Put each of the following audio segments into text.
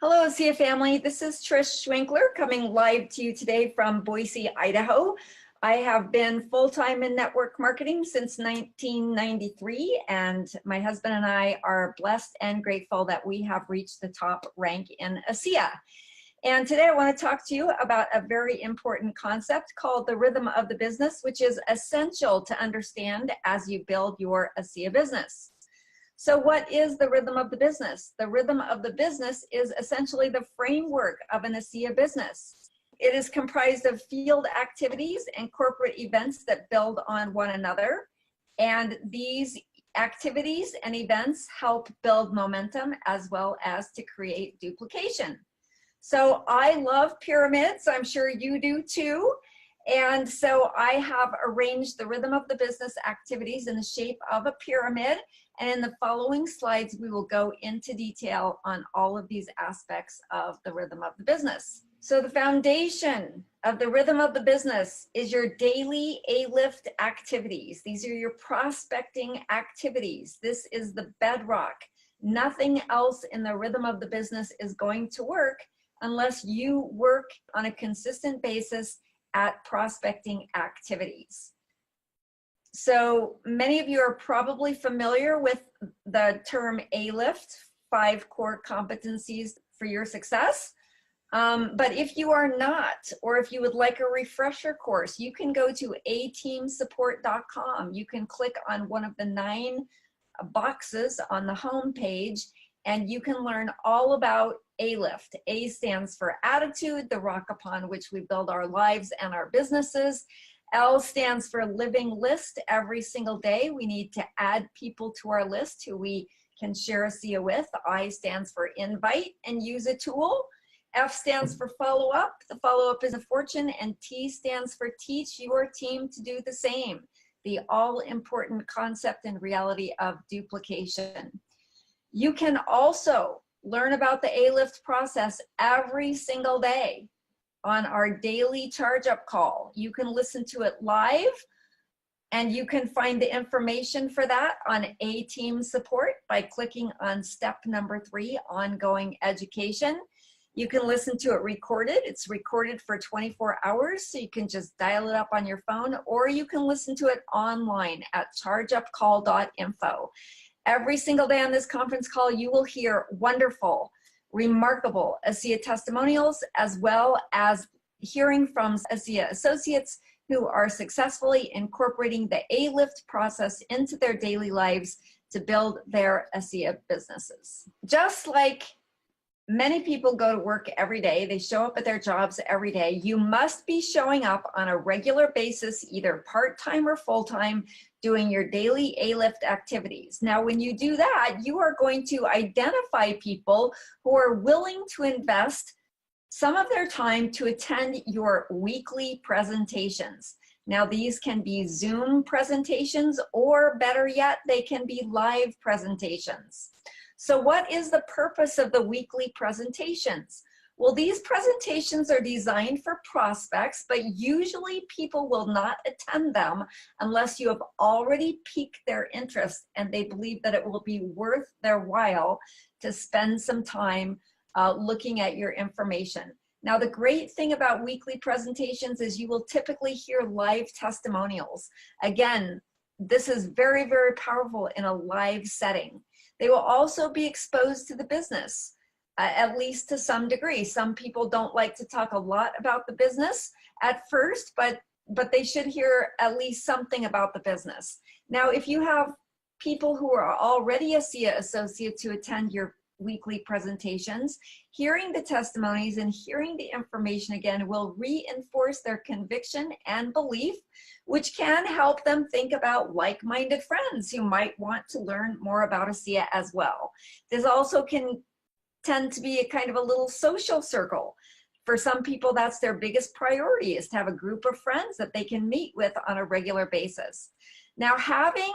Hello, ASEA family. This is Trish Schwenkler coming live to you today from Boise, Idaho. I have been full-time in network marketing since 1993, and my husband and I are blessed and grateful that we have reached the top rank in ASEA. And today I want to talk to you about a very important concept called the rhythm of the business, which is essential to understand as you build your ASEA business. So what is the rhythm of the business? The rhythm of the business is essentially the framework of an ASEA business. It is comprised of field activities and corporate events that build on one another. And these activities and events help build momentum as well as to create duplication. So I love pyramids. I'm sure you do too. And so I have arranged the rhythm of the business activities in the shape of a pyramid. And in the following slides, we will go into detail on all of these aspects of the rhythm of the business. So the foundation of the rhythm of the business is your daily A-lift activities. These are your prospecting activities. This is the bedrock. Nothing else in the rhythm of the business is going to work unless you work on a consistent basis at prospecting activities. So many of you are probably familiar with the term A-lift, 5 core competencies for your success. But if you are not, or if you would like a refresher course, you can go to ateamsupport.com. You can click on one of the 9 boxes on the home page, and you can learn all about A-lift. A stands for attitude, the rock upon which we build our lives and our businesses. L stands for living list. Every single day we need to add people to our list who we can share ASEA with. I stands for invite and use a tool. F stands for follow up. The follow up is a fortune. And T stands for teach your team to do the same. The all important concept and reality of duplication. You can also learn about the A-lift process every single day on our daily charge-up call. You can listen to it live, and you can find the information for that on A-Team Support by clicking on step number 3, ongoing education. You can listen to it recorded. It's recorded for 24 hours, so you can just dial it up on your phone, or you can listen to it online at chargeupcall.info. Every single day on this conference call, you will hear wonderful, remarkable ASEA testimonials, as well as hearing from ASEA associates who are successfully incorporating the A-lift process into their daily lives to build their ASEA businesses. Just like many people go to work every day, they show up at their jobs every day, you must be showing up on a regular basis, either part-time or full-time, doing your daily A-lift activities. Now, when you do that, you are going to identify people who are willing to invest some of their time to attend your weekly presentations. Now, these can be Zoom presentations, or better yet, they can be live presentations. So what is the purpose of the weekly presentations? Well, these presentations are designed for prospects, but usually people will not attend them unless you have already piqued their interest and they believe that it will be worth their while to spend some time looking at your information. Now, the great thing about weekly presentations is you will typically hear live testimonials. Again, this is very, very powerful in a live setting. They will also be exposed to the business. At least to some degree. Some people don't like to talk a lot about the business at first, but they should hear at least something about the business. Now, if you have people who are already ASEA associates who attend your weekly presentations, hearing the testimonies and hearing the information again will reinforce their conviction and belief, which can help them think about like-minded friends who might want to learn more about ASEA as well. This also can tend to be a kind of a little social circle. For some people, that's their biggest priority, is to have a group of friends that they can meet with on a regular basis. Now, having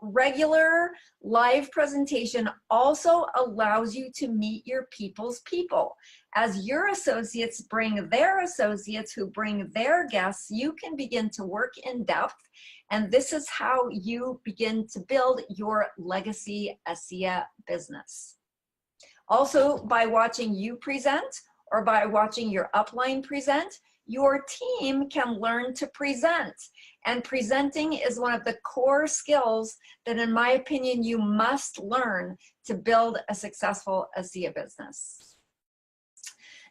regular live presentation also allows you to meet your people's people. As your associates bring their associates who bring their guests, you can begin to work in depth, and this is how you begin to build your legacy ASEA business. Also, by watching you present or by watching your upline present, your team can learn to present. And presenting is one of the core skills that, in my opinion, you must learn to build a successful ASEA business.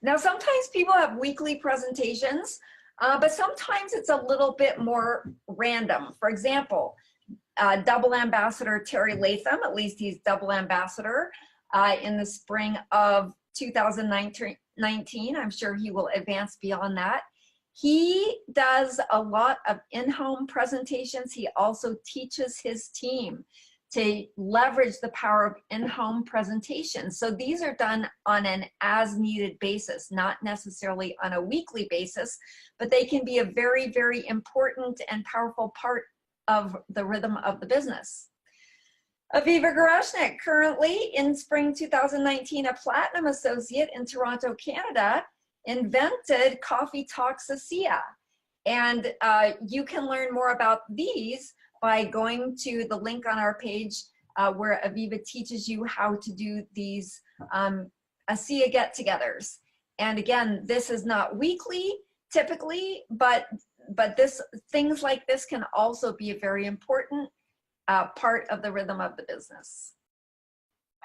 Now, sometimes people have weekly presentations, but sometimes it's a little bit more random. For example, double ambassador Terry Latham, at least he's double ambassador in the spring of 2019. I'm sure he will advance beyond that. He does a lot of in-home presentations. He also teaches his team to leverage the power of in-home presentations. So these are done on an as-needed basis, not necessarily on a weekly basis, but they can be a very, very important and powerful part of the rhythm of the business. Aviva Garashnik, currently in spring 2019, a Platinum Associate in Toronto, Canada, invented Coffee Talks ASEA. And you can learn more about these by going to the link on our page where Aviva teaches you how to do these ASEA get-togethers. And again, this is not weekly typically, but things like this can also be a very important part of the rhythm of the business.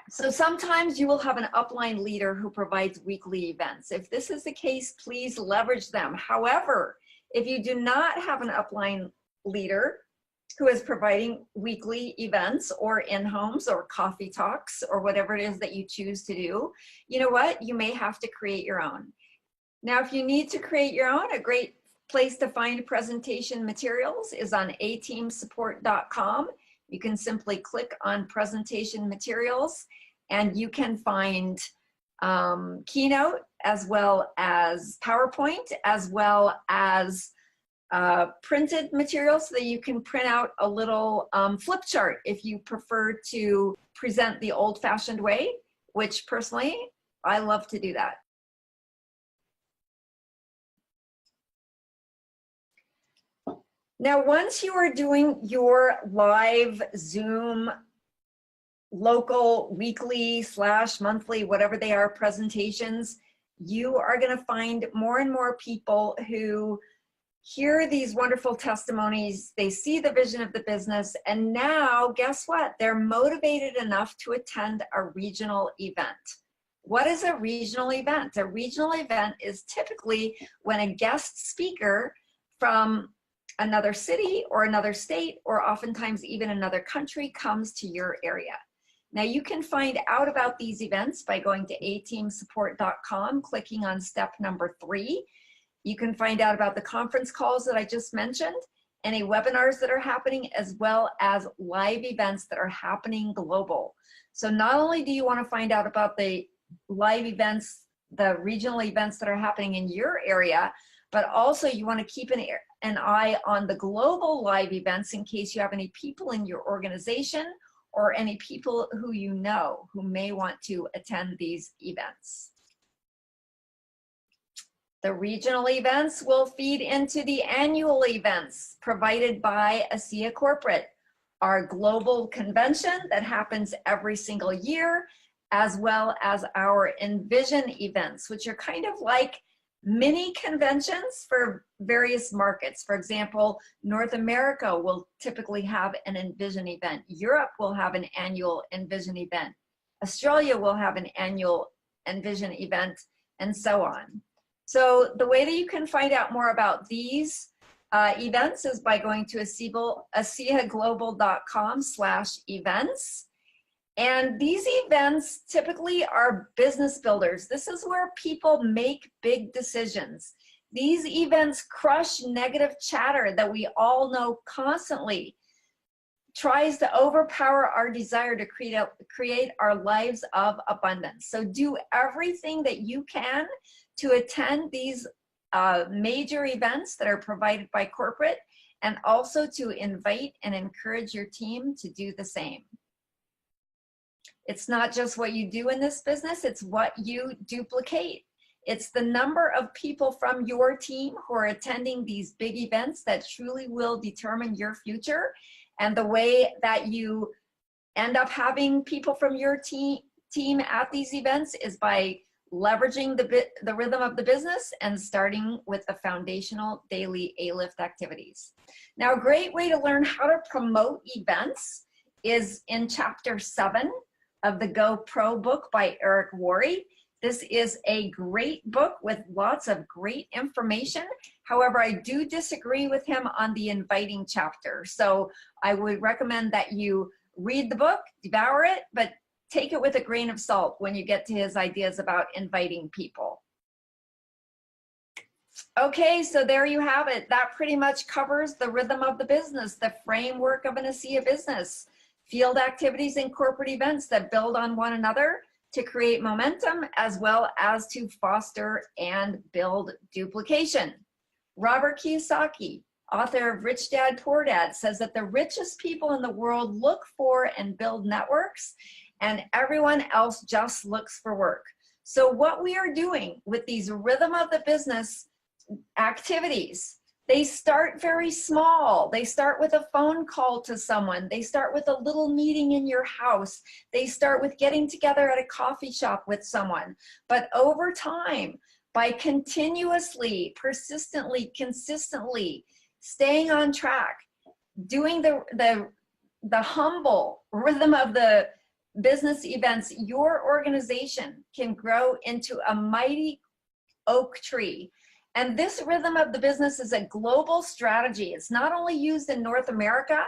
So sometimes you will have an upline leader who provides weekly events. If this is the case, please leverage them. However, if you do not have an upline leader who is providing weekly events or in-homes or coffee talks or whatever it is that you choose to do, you know what? You may have to create your own. Now, if you need to create your own, a great place to find presentation materials is on ateamsupport.com. You can simply click on presentation materials and you can find Keynote as well as PowerPoint as well as printed materials so that you can print out a little flip chart if you prefer to present the old-fashioned way, which personally, I love to do that. Now, once you are doing your live Zoom, local, weekly / monthly, whatever they are, presentations, you are going to find more and more people who hear these wonderful testimonies, they see the vision of the business, and now, guess what? They're motivated enough to attend a regional event. What is a regional event? A regional event is typically when a guest speaker from another city or another state, or oftentimes even another country, comes to your area. Now, you can find out about these events by going to ateamsupport.com, clicking on step number 3. You can find out about the conference calls that I just mentioned, any webinars that are happening, as well as live events that are happening global. So not only do you want to find out about the live events, the regional events that are happening in your area, but also you want to keep an eye on the global live events in case you have any people in your organization or any people who you know who may want to attend these events. The regional events will feed into the annual events provided by ASEA Corporate, our global convention that happens every single year, as well as our Envision events, which are kind of like mini conventions for various markets. For example, North America will typically have an Envision event. Europe will have an annual Envision event. Australia will have an annual Envision event, and so on. So the way that you can find out more about these events is by going to aseaglobal.com/events. And these events typically are business builders. This is where people make big decisions. These events crush negative chatter that we all know constantly tries to overpower our desire to create our lives of abundance. So do everything that you can to attend these major events that are provided by corporate, and also to invite and encourage your team to do the same. It's not just what you do in this business, it's what you duplicate. It's the number of people from your team who are attending these big events that truly will determine your future. And the way that you end up having people from your team team at these events is by leveraging the rhythm of the business and starting with the foundational daily A-Lift activities. Now, a great way to learn how to promote events is in chapter 7 of the Go Pro book by Eric Worre. This is a great book with lots of great information. However, I do disagree with him on the inviting chapter. So I would recommend that you read the book, devour it, but take it with a grain of salt when you get to his ideas about inviting people. Okay, so there you have it. That pretty much covers the rhythm of the business, the framework of an ASEA business, field activities and corporate events that build on one another to create momentum, as well as to foster and build duplication. Robert KYOSAKI, author of Rich Dad, Poor Dad, says that the richest people in the world look for and build networks, and everyone else just looks for work. So what we are doing with these rhythm of the business activities, they start very small. They start with a phone call to someone. They start with a little meeting in your house. They start with getting together at a coffee shop with someone. But over time, by continuously, persistently, consistently staying on track, doing the humble rhythm of the business events, your organization can grow into a mighty oak tree. And this rhythm of the business is a global strategy. It's not only used in North America,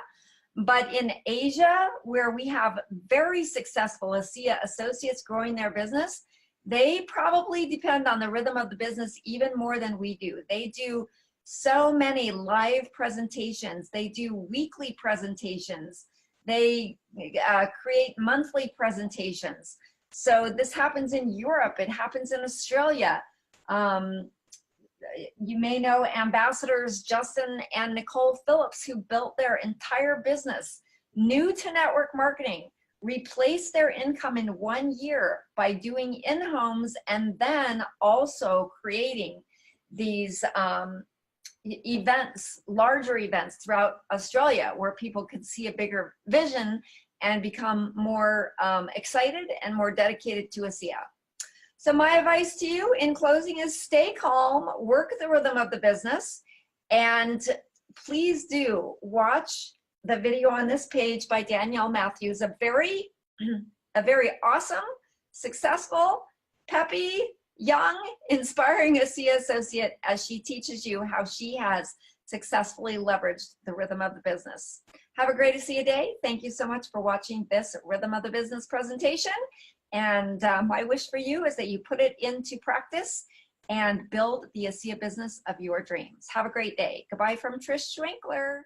but in Asia, where we have very successful ASEA associates growing their business. They probably depend on the rhythm of the business even more than we do. They do so many live presentations. They do weekly presentations. They create monthly presentations. So this happens in Europe. It happens in Australia. You may know ambassadors Justin and Nicole Phillips, who built their entire business new to network marketing, replaced their income in 1 year by doing in-homes and then also creating these events, larger events throughout Australia, where people could see a bigger vision and become more excited and more dedicated to ASEA. So my advice to you in closing is stay calm, work the rhythm of the business, and please do watch the video on this page by Danielle Matthews, a very awesome, successful, peppy, young, inspiring ASEA associate as she teaches you how she has successfully leveraged the rhythm of the business. Have a great ASEA day. Thank you so much for watching this Rhythm of the Business presentation. And my wish for you is that you put it into practice and build the ASEA business of your dreams. Have a great day. Goodbye from Trish Schwenkler.